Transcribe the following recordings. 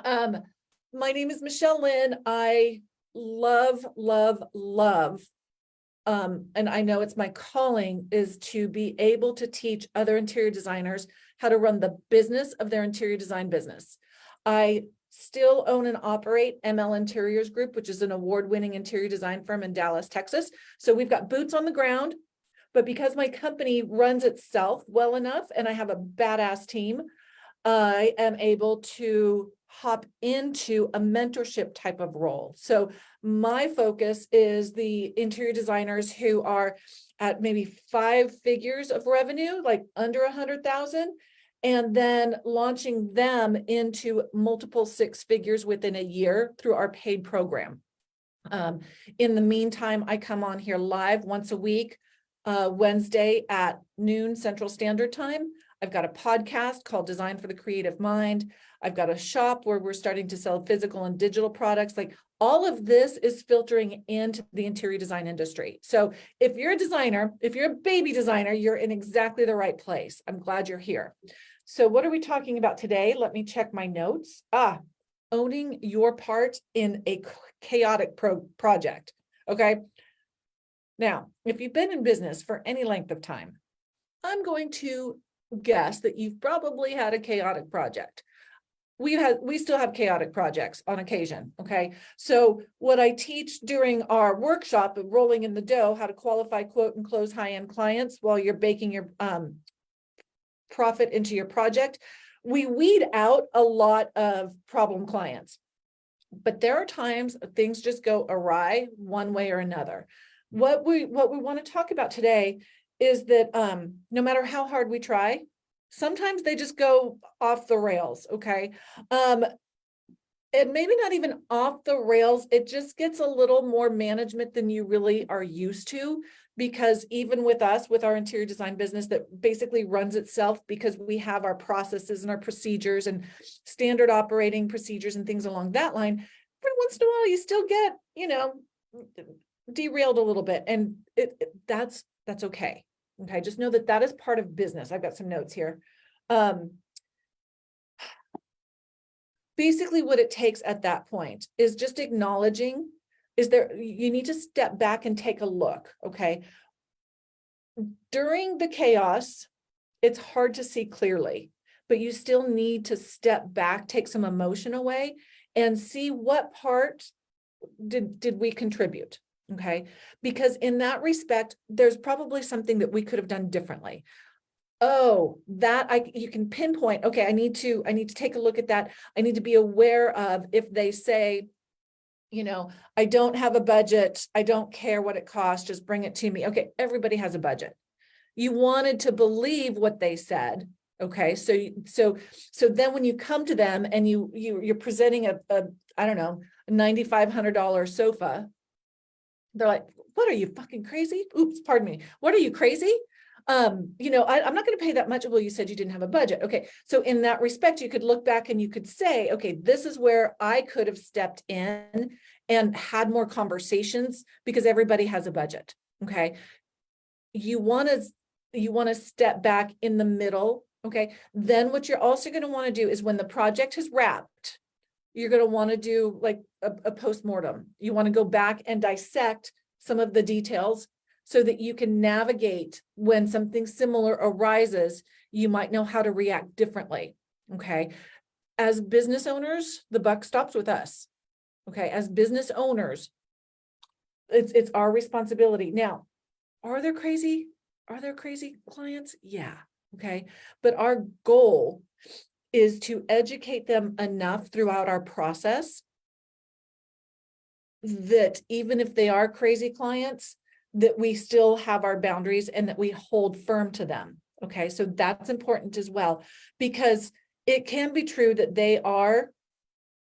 Um, my name is Michelle Lynn. I love, and I know it's my calling is to be able to teach other interior designers how to run the business of their interior design business. I still own and operate ML Interiors Group, which is an award-winning interior design firm in Dallas, Texas. So we've got boots on the ground, but because my company runs itself well enough and I have a badass team, I am able to hop into a mentorship type of role. So my focus is the interior designers who are at maybe 5 figures of revenue, like under 100,000, and then launching them into multiple 6 figures within a year through our paid program. In the meantime, I come on here live once a week, Wednesday at noon Central Standard Time. I've got a podcast called Design for the Creative Mind. I've got a shop where we're starting to sell physical and digital products. Like all of this is filtering into the interior design industry. So if you're a designer, if you're a baby designer, you're in exactly the right place. I'm glad you're here. So what are we talking about today? Let me check my notes. Owning your part in a chaotic project. Okay. Now, if you've been in business for any length of time, I'm going to guess that you've probably had a chaotic project. We still have chaotic projects on occasion. Okay. So what I teach during our workshop of rolling in the dough, how to qualify, quote, and close high-end clients while you're baking your profit into your project, we weed out a lot of problem clients. But there are times things just go awry one way or another. What we want to talk about today is that no matter how hard we try, sometimes they just go off the rails, okay? And maybe not even off the rails, it just gets a little more management than you really are used to, because even with us, with our interior design business that basically runs itself because we have our processes and our procedures and standard operating procedures and things along that line, every once in a while you still get, derailed a little bit, and that's okay. Okay, just know that that is part of business. I've got some notes here. Basically what it takes at that point is just acknowledging, you need to step back and take a look, okay? During the chaos, it's hard to see clearly, but you still need to step back, take some emotion away, and see what part did we contribute, okay? Because in that respect, there's probably something that we could have done differently. Oh, you can pinpoint, okay, I need to take a look at that. I need to be aware of if they say, I don't have a budget. I don't care what it costs. Just bring it to me. Okay. Everybody has a budget. You wanted to believe what they said. Okay. So then when you come to them and you're presenting a I don't know, a $9,500 sofa, they're like, what are you, fucking crazy? Oops, pardon me. What are you, crazy? I'm not going to pay that much. Well, you said you didn't have a budget. Okay. So in that respect, you could look back and you could say, okay, this is where I could have stepped in and had more conversations, because everybody has a budget. Okay. You want to step back in the middle. Okay. Then what you're also going to want to do is when the project has wrapped, you're going to want to do like a postmortem. You want to go back and dissect some of the details, so that you can navigate when something similar arises, you might know how to react differently, okay? As business owners, the buck stops with us, okay? As business owners, it's our responsibility. Now, are there crazy clients? Yeah, okay? But our goal is to educate them enough throughout our process that even if they are crazy clients, that we still have our boundaries and that we hold firm to them. Okay, so that's important as well, because it can be true that they are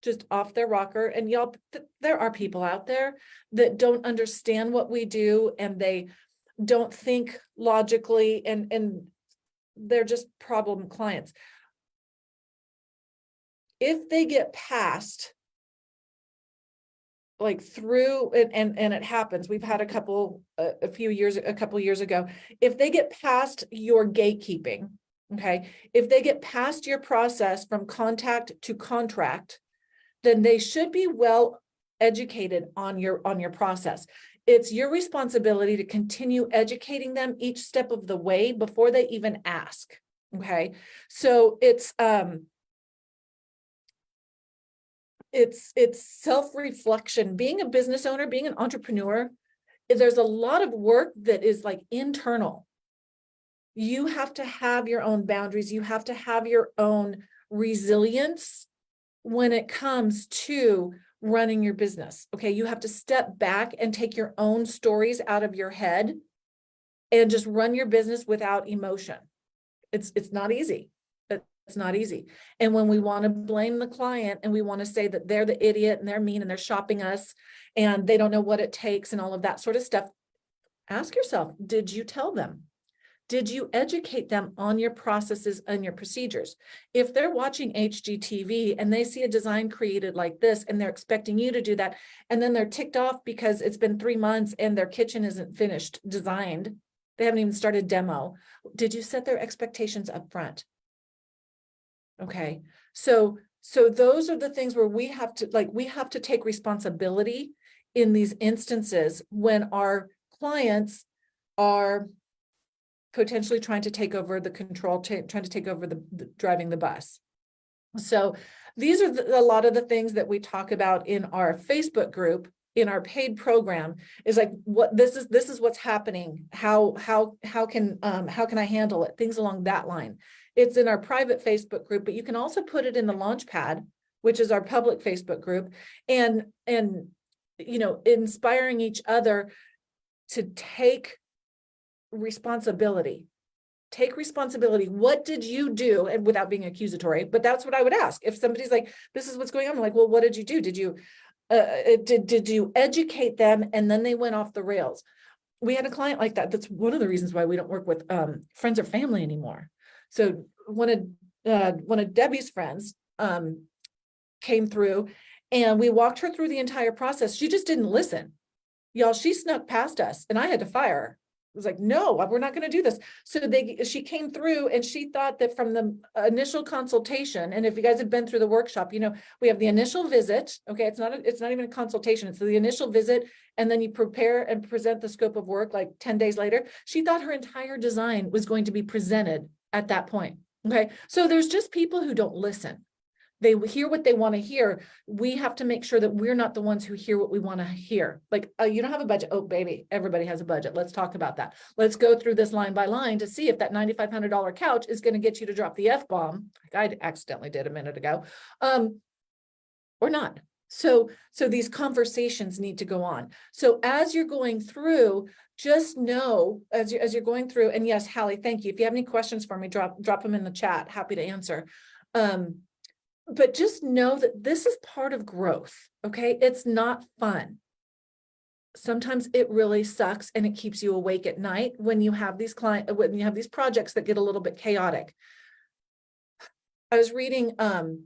just off their rocker, and y'all, there are people out there that don't understand what we do, and they don't think logically, and they're just problem clients. If they get past like through and it happens, we've had a couple years ago, if they get past your gatekeeping, okay, if they get past your process from contact to contract, then they should be well educated on your process. It's your responsibility to continue educating them each step of the way before they even ask. Okay. So it's self-reflection. Being a business owner, being an entrepreneur, there's a lot of work that is like internal. You have to have your own boundaries. You have to have your own resilience when it comes to running your business. Okay. You have to step back and take your own stories out of your head and just run your business without emotion. It's not easy. It's not easy. And when we want to blame the client and we want to say that they're the idiot and they're mean and they're shopping us and they don't know what it takes and all of that sort of stuff, ask yourself, did you tell them? Did you educate them on your processes and your procedures? If they're watching HGTV and they see a design created like this and they're expecting you to do that, and then they're ticked off because it's been 3 months and their kitchen isn't finished, designed, they haven't even started demo. Did you set their expectations up front? Okay, so those are the things where we have to take responsibility in these instances when our clients are potentially trying to take over the control, trying to take over the driving the bus. So these are a lot of the things that we talk about in our Facebook group, in our paid program, is like, what this is what's happening. How can I handle it? Things along that line. It's in our private Facebook group, but you can also put it in the Launchpad, which is our public Facebook group, and inspiring each other to take responsibility. Take responsibility. What did you do? And without being accusatory, but that's what I would ask. If somebody's like, this is what's going on, I'm like, well, what did you do? Did you educate them? And then they went off the rails. We had a client like that. That's one of the reasons why we don't work with friends or family anymore. So one of Debbie's friends came through and we walked her through the entire process. She just didn't listen. Y'all, she snuck past us and I had to fire her. It was like, no, we're not going to do this. So she came through and she thought that from the initial consultation, and if you guys have been through the workshop, we have the initial visit. Okay. It's not even a consultation. It's the initial visit. And then you prepare and present the scope of work like 10 days later. She thought her entire design was going to be presented at that point. Okay. So there's just people who don't listen. They hear what they want to hear. We have to make sure that we're not the ones who hear what we want to hear. Like, you don't have a budget. Oh, baby, everybody has a budget. Let's talk about that. Let's go through this line by line to see if that $9,500 couch is going to get you to drop the F-bomb, like I accidentally did a minute ago, or not. So these conversations need to go on. So as you're going through, just know as you're going through, and yes, Hallie, thank you. If you have any questions for me, drop them in the chat. Happy to answer. But just know that this is part of growth. Okay. It's not fun. Sometimes it really sucks and it keeps you awake at night when you have these projects that get a little bit chaotic. I was reading, so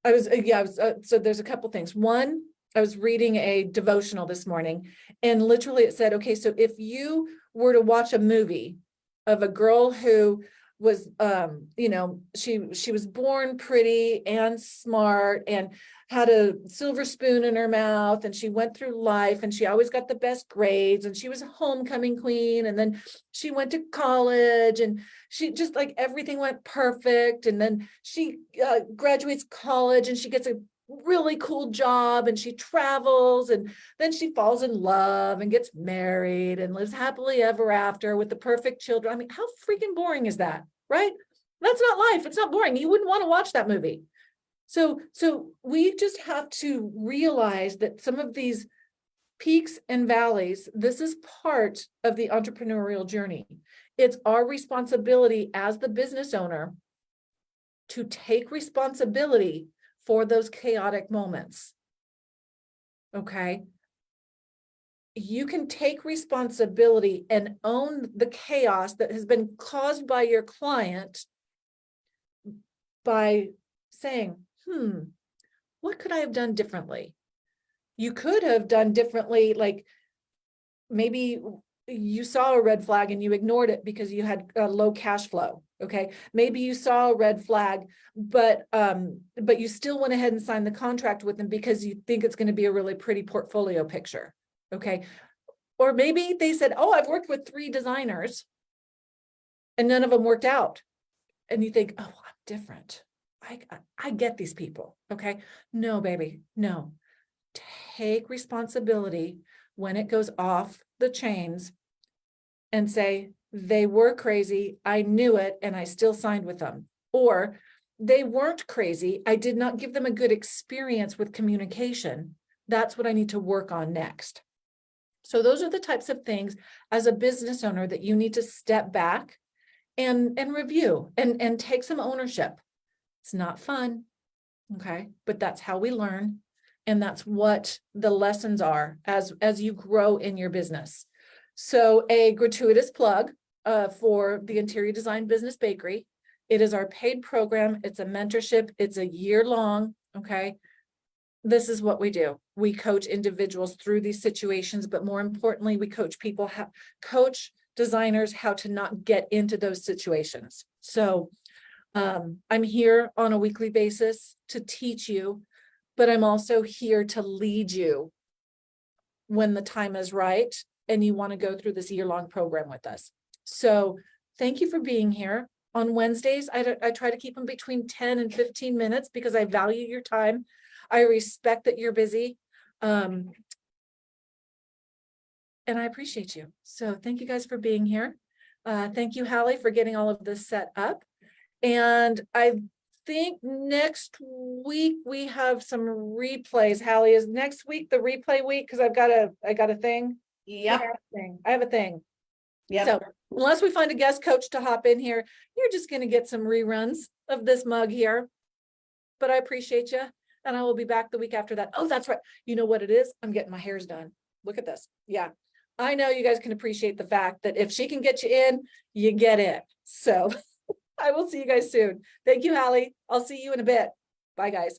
there's a couple things. One, I was reading a devotional this morning and literally it said, okay, so if you were to watch a movie of a girl who was, she was born pretty and smart and had a silver spoon in her mouth, and she went through life and she always got the best grades, and she was a homecoming queen, and then she went to college and she just like everything went perfect, and then she graduates college and she gets a really cool job and she travels, and then she falls in love and gets married and lives happily ever after with the perfect children. I mean, how freaking boring is that, right? That's not life. It's not boring. You wouldn't want to watch that movie. So we just have to realize that some of these peaks and valleys, this is part of the entrepreneurial journey. It's our responsibility as the business owner to take responsibility for those chaotic moments. Okay. You can take responsibility and own the chaos that has been caused by your client by saying, what could I have done differently? You could have done differently, like maybe you saw a red flag and you ignored it because you had low cash flow. Okay. Maybe you saw a red flag, but you still went ahead and signed the contract with them because you think it's going to be a really pretty portfolio picture. Okay. Or maybe they said, oh, I've worked with 3 designers and none of them worked out. And you think, oh, I'm different. I get these people. Okay. No, baby, no. Take responsibility when it goes off the chains and say, they were crazy. I knew it and I still signed with them. Or they weren't crazy. I did not give them a good experience with communication. That's what I need to work on next. So those are the types of things as a business owner that you need to step back and review and take some ownership. It's not fun. Okay. But that's how we learn. And that's what the lessons are as you grow in your business. So a gratuitous plug for the Interior Design Business Bakery. It is our paid program. It's a mentorship. It's a year long. Okay. This is what we do. We coach individuals through these situations, but more importantly, we coach people, coach designers how to not get into those situations. So I'm here on a weekly basis to teach you, but I'm also here to lead you when the time is right and you want to go through this year-long program with us. So thank you for being here. On Wednesdays, I try to keep them between 10 and 15 minutes because I value your time. I respect that you're busy. And I appreciate you. So thank you guys for being here. Thank you, Hallie, for getting all of this set up. And I think next week we have some replays. Hallie, is next week the replay week? Because I got a thing. Yep. I have a thing. Yep. So unless we find a guest coach to hop in here, you're just going to get some reruns of this mug here. But I appreciate you. And I will be back the week after that. Oh, that's right. You know what it is? I'm getting my hairs done. Look at this. Yeah. I know you guys can appreciate the fact that if she can get you in, you get in. So I will see you guys soon. Thank you, Hallie. I'll see you in a bit. Bye, guys.